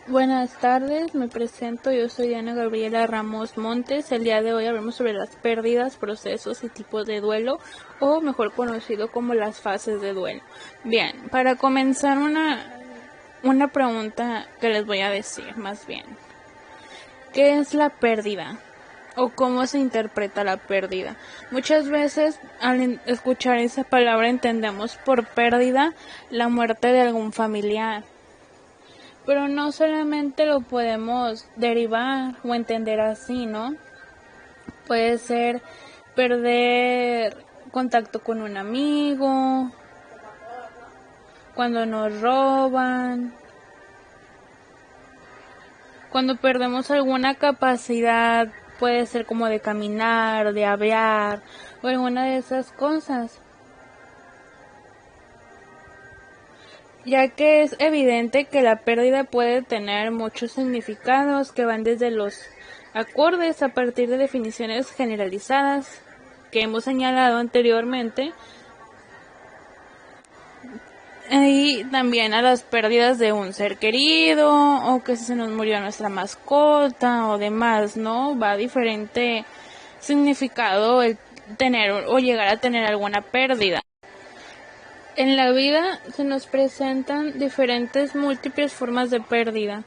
Buenas tardes, me presento, yo soy Diana Gabriela Ramos Montes. El día de hoy hablaremos sobre las pérdidas, procesos y tipos de duelo, o mejor conocido como las fases de duelo. Bien, para comenzar una pregunta que les voy a decir, más bien. ¿Qué es la pérdida? ¿O cómo se interpreta la pérdida? Muchas veces al escuchar esa palabra entendemos por pérdida la muerte de algún familiar. Pero no solamente lo podemos derivar o entender así, ¿no? Puede ser perder contacto con un amigo, cuando nos roban, cuando perdemos alguna capacidad, puede ser como de caminar o de hablar o alguna de esas cosas. Ya que es evidente que la pérdida puede tener muchos significados que van desde los acordes a partir de definiciones generalizadas que hemos señalado anteriormente y también a las pérdidas de un ser querido o que se nos murió nuestra mascota o demás, ¿no? Va a diferente significado el tener o llegar a tener alguna pérdida. En la vida se nos presentan diferentes múltiples formas de pérdida,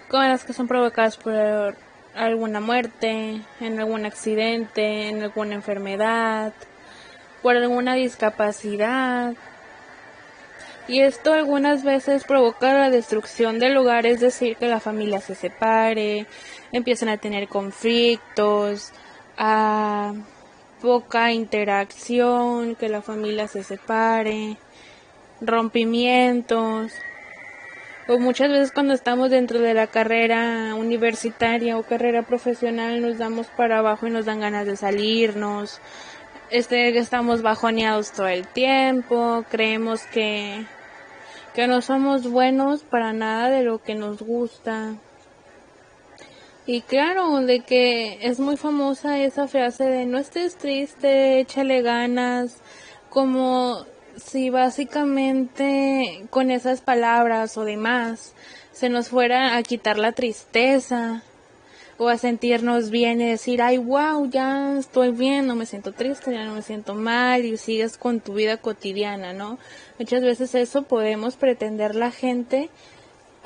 como las que son provocadas por alguna muerte, en algún accidente, en alguna enfermedad, por alguna discapacidad. Y esto algunas veces provoca la destrucción del hogar, es decir, que la familia se separe, empiezan a tener conflictos, a poca interacción, que la familia se separe, rompimientos, o muchas veces cuando estamos dentro de la carrera universitaria o carrera profesional nos damos para abajo y nos dan ganas de salirnos, estamos bajoneados todo el tiempo, creemos que no somos buenos para nada de lo que nos gusta. Y claro, de que es muy famosa esa frase de no estés triste, échale ganas, como si básicamente con esas palabras o demás se nos fuera a quitar la tristeza o a sentirnos bien y decir, ay, wow, ya estoy bien, no me siento triste, ya no me siento mal y sigues con tu vida cotidiana, ¿no? Muchas veces eso podemos pretender la gente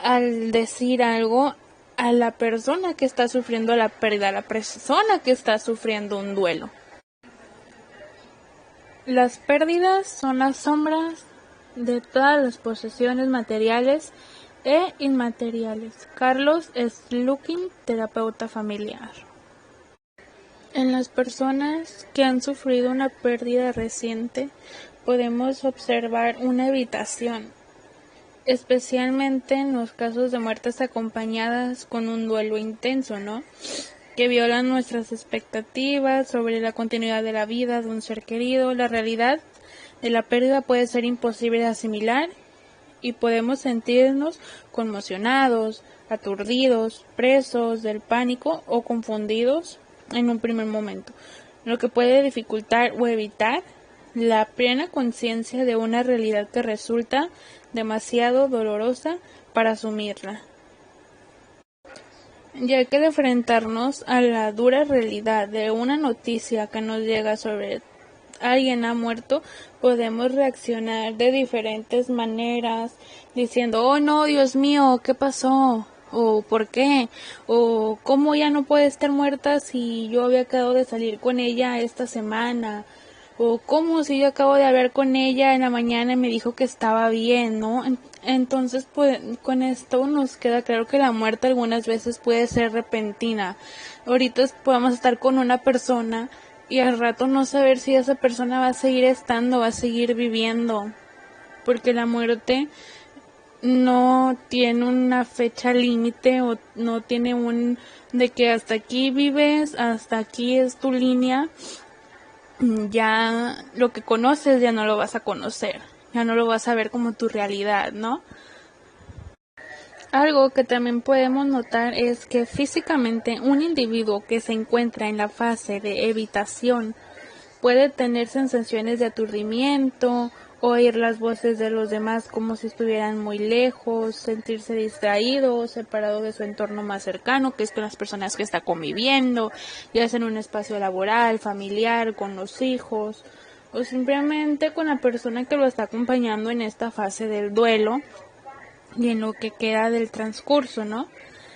al decir algo a la persona que está sufriendo la pérdida, a la persona que está sufriendo un duelo. Las pérdidas son las sombras de todas las posesiones materiales e inmateriales. Carlos Slukin, terapeuta familiar. En las personas que han sufrido una pérdida reciente, podemos observar una evitación, especialmente en los casos de muertes acompañadas con un duelo intenso, ¿no? Que violan nuestras expectativas sobre la continuidad de la vida de un ser querido. La realidad de la pérdida puede ser imposible de asimilar y podemos sentirnos conmocionados, aturdidos, presos del pánico o confundidos en un primer momento, lo que puede dificultar o evitar la plena conciencia de una realidad que resulta demasiado dolorosa para asumirla. Ya que de enfrentarnos a la dura realidad de una noticia que nos llega sobre alguien ha muerto, podemos reaccionar de diferentes maneras, diciendo, oh no, Dios mío, ¿qué pasó? O ¿por qué? O ¿cómo ya no puede estar muerta si yo había acabado de salir con ella esta semana? O ¿cómo si yo acabo de hablar con ella en la mañana y me dijo que estaba bien, ¿no? Entonces, pues, con esto nos queda claro que la muerte algunas veces puede ser repentina. Ahorita podemos estar con una persona y al rato no saber si esa persona va a seguir estando, va a seguir viviendo, porque la muerte no tiene una fecha límite o no tiene un de que hasta aquí vives, hasta aquí es tu línea, ya lo que conoces ya no lo vas a conocer, ya no lo vas a ver como tu realidad, ¿no? Algo que también podemos notar es que físicamente un individuo que se encuentra en la fase de evitación puede tener sensaciones de aturdimiento oír las voces de los demás como si estuvieran muy lejos, sentirse distraído, separado de su entorno más cercano, que es con las personas que está conviviendo, ya sea en un espacio laboral, familiar, con los hijos, o simplemente con la persona que lo está acompañando en esta fase del duelo y en lo que queda del transcurso, ¿no?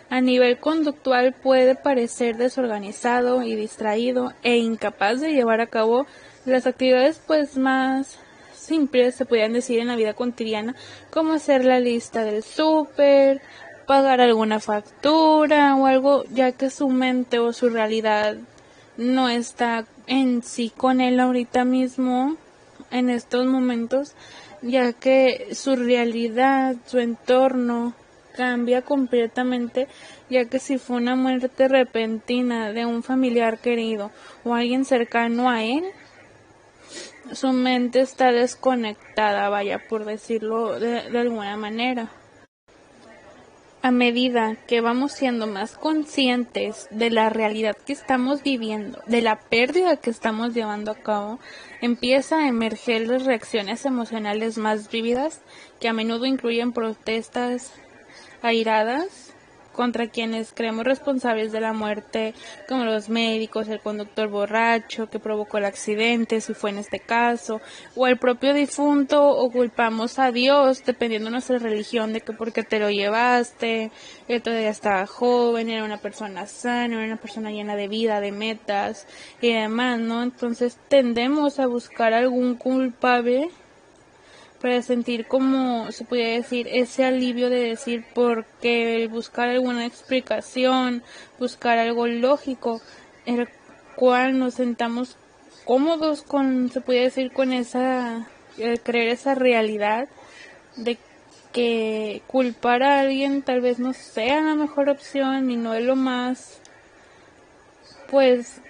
A nivel conductual puede parecer desorganizado y distraído e incapaz de llevar a cabo las actividades pues más simples, se podrían decir, en la vida cotidiana, como hacer la lista del súper, pagar alguna factura o algo, ya que su mente o su realidad no está en sí con él ahorita mismo, en estos momentos, ya que su realidad, su entorno cambia completamente, ya que si fue una muerte repentina de un familiar querido o alguien cercano a él, su mente está desconectada, vaya, por decirlo de alguna manera. A medida que vamos siendo más conscientes de la realidad que estamos viviendo, de la pérdida que estamos llevando a cabo, empieza a emerger las reacciones emocionales más vívidas, que a menudo incluyen protestas airadas contra quienes creemos responsables de la muerte, como los médicos, el conductor borracho que provocó el accidente, si fue en este caso, o el propio difunto, o culpamos a Dios, dependiendo de nuestra religión, de que porque te lo llevaste, él todavía estaba joven, era una persona sana, era una persona llena de vida, de metas y demás, ¿no? Entonces tendemos a buscar algún culpable para sentir, como se podría decir, ese alivio de decir, porque el buscar alguna explicación, buscar algo lógico, el cual nos sentamos cómodos con, se podría decir, con esa, creer esa realidad de que culpar a alguien tal vez no sea la mejor opción y no es lo más, pues,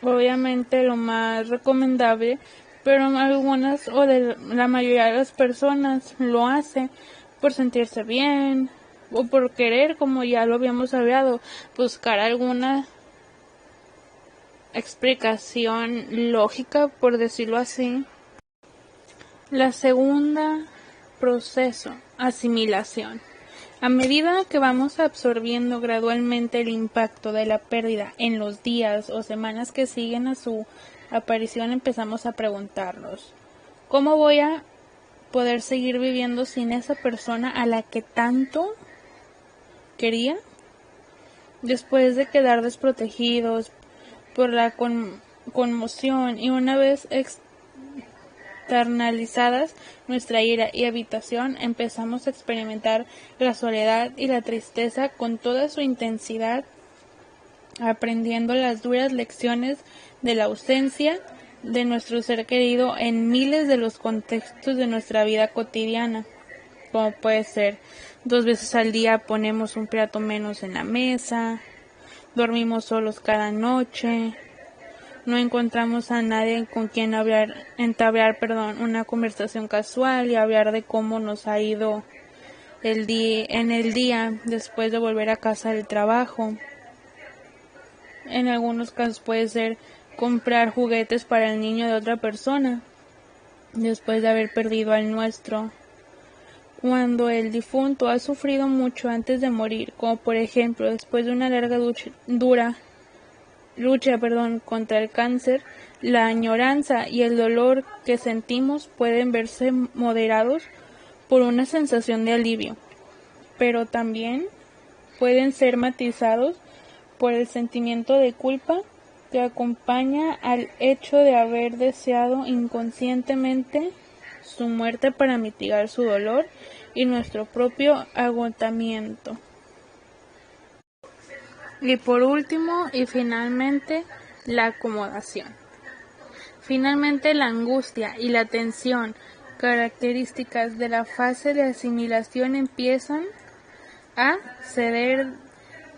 obviamente lo más recomendable, pero algunas o de la mayoría de las personas lo hace por sentirse bien o por querer, como ya lo habíamos hablado, buscar alguna explicación lógica, por decirlo así. La segunda, proceso, asimilación. A medida que vamos absorbiendo gradualmente el impacto de la pérdida en los días o semanas que siguen a su aparición, empezamos a preguntarnos, ¿cómo voy a poder seguir viviendo sin esa persona a la que tanto quería? Después de quedar desprotegidos por la conmoción y una vez externalizadas nuestra ira y habitación, empezamos a experimentar la soledad y la tristeza con toda su intensidad, aprendiendo las duras lecciones de la ausencia de nuestro ser querido en miles de los contextos de nuestra vida cotidiana, como puede ser 2 veces al día ponemos un plato menos en la mesa, dormimos solos cada noche, no encontramos a nadie con quien entablar una conversación casual y hablar de cómo nos ha ido en el día después de volver a casa del trabajo. En algunos casos puede ser comprar juguetes para el niño de otra persona después de haber perdido al nuestro. Cuando el difunto ha sufrido mucho antes de morir, como por ejemplo después de una larga lucha contra el cáncer, la añoranza y el dolor que sentimos pueden verse moderados por una sensación de alivio, pero también pueden ser matizados por el sentimiento de culpa que acompaña al hecho de haber deseado inconscientemente su muerte para mitigar su dolor y nuestro propio agotamiento. Y por último y finalmente, la acomodación. Finalmente, la angustia y la tensión, características de la fase de asimilación, empiezan a ceder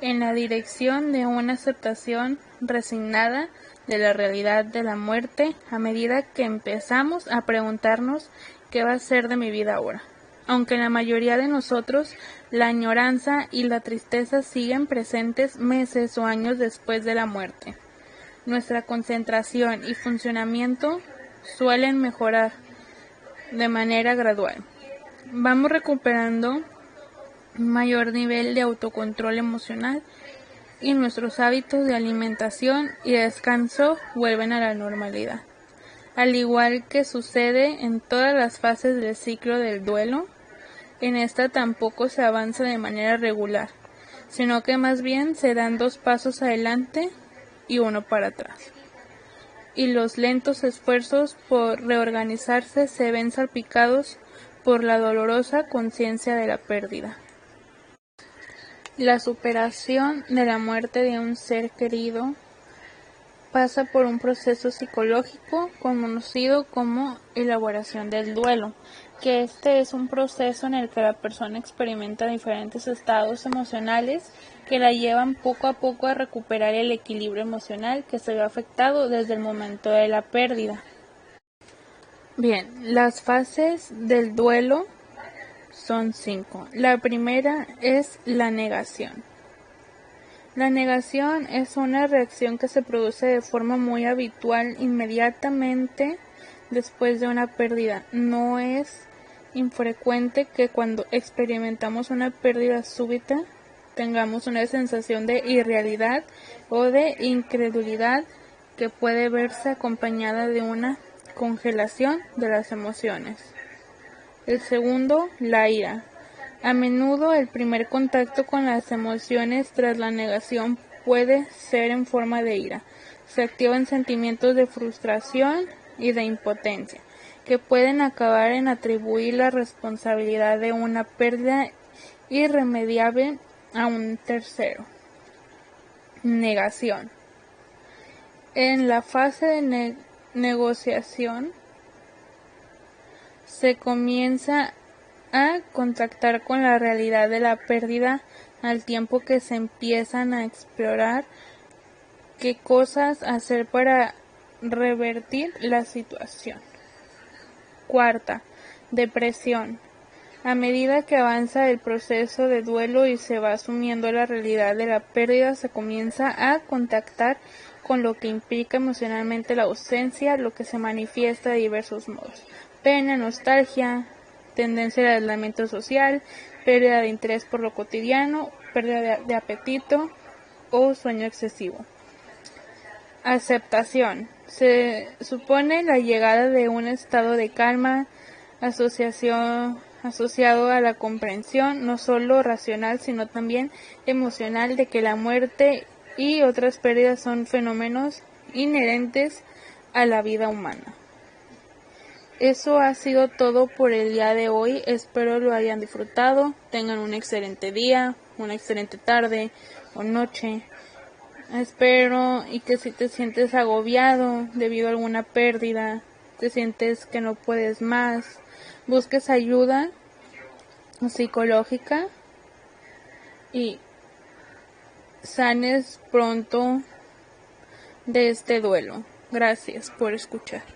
en la dirección de una aceptación resignada de la realidad de la muerte a medida que empezamos a preguntarnos qué va a ser de mi vida ahora. Aunque en la mayoría de nosotros la añoranza y la tristeza siguen presentes meses o años después de la muerte, nuestra concentración y funcionamiento suelen mejorar de manera gradual. Vamos recuperando un mayor nivel de autocontrol emocional y nuestros hábitos de alimentación y descanso vuelven a la normalidad. Al igual que sucede en todas las fases del ciclo del duelo, en esta tampoco se avanza de manera regular, sino que más bien se dan 2 pasos adelante y 1 para atrás. Y los lentos esfuerzos por reorganizarse se ven salpicados por la dolorosa conciencia de la pérdida. La superación de la muerte de un ser querido pasa por un proceso psicológico conocido como elaboración del duelo, que este es un proceso en el que la persona experimenta diferentes estados emocionales que la llevan poco a poco a recuperar el equilibrio emocional que se ve afectado desde el momento de la pérdida. Bien, las fases del duelo son 5. La primera es la negación. La negación es una reacción que se produce de forma muy habitual inmediatamente después de una pérdida. No es infrecuente que cuando experimentamos una pérdida súbita tengamos una sensación de irrealidad o de incredulidad que puede verse acompañada de una congelación de las emociones. El segundo, la ira. A menudo el primer contacto con las emociones tras la negación puede ser en forma de ira. Se activan sentimientos de frustración y de impotencia, que pueden acabar en atribuir la responsabilidad de una pérdida irremediable a un tercero. Negación. En la fase de negociación se comienza a contactar con la realidad de la pérdida al tiempo que se empiezan a explorar qué cosas hacer para revertir la situación. Cuarta, depresión. A medida que avanza el proceso de duelo y se va asumiendo la realidad de la pérdida, se comienza a contactar con lo que implica emocionalmente la ausencia, lo que se manifiesta de diversos modos. Pena, nostalgia, tendencia de aislamiento social, pérdida de interés por lo cotidiano, pérdida de apetito o sueño excesivo. Aceptación. Se supone la llegada de un estado de calma asociado a la comprensión no solo racional sino también emocional de que la muerte y otras pérdidas son fenómenos inherentes a la vida humana. Eso ha sido todo por el día de hoy, espero lo hayan disfrutado, tengan un excelente día, una excelente tarde o noche. Espero y que si te sientes agobiado debido a alguna pérdida, te sientes que no puedes más, busques ayuda psicológica y sanes pronto de este duelo. Gracias por escuchar.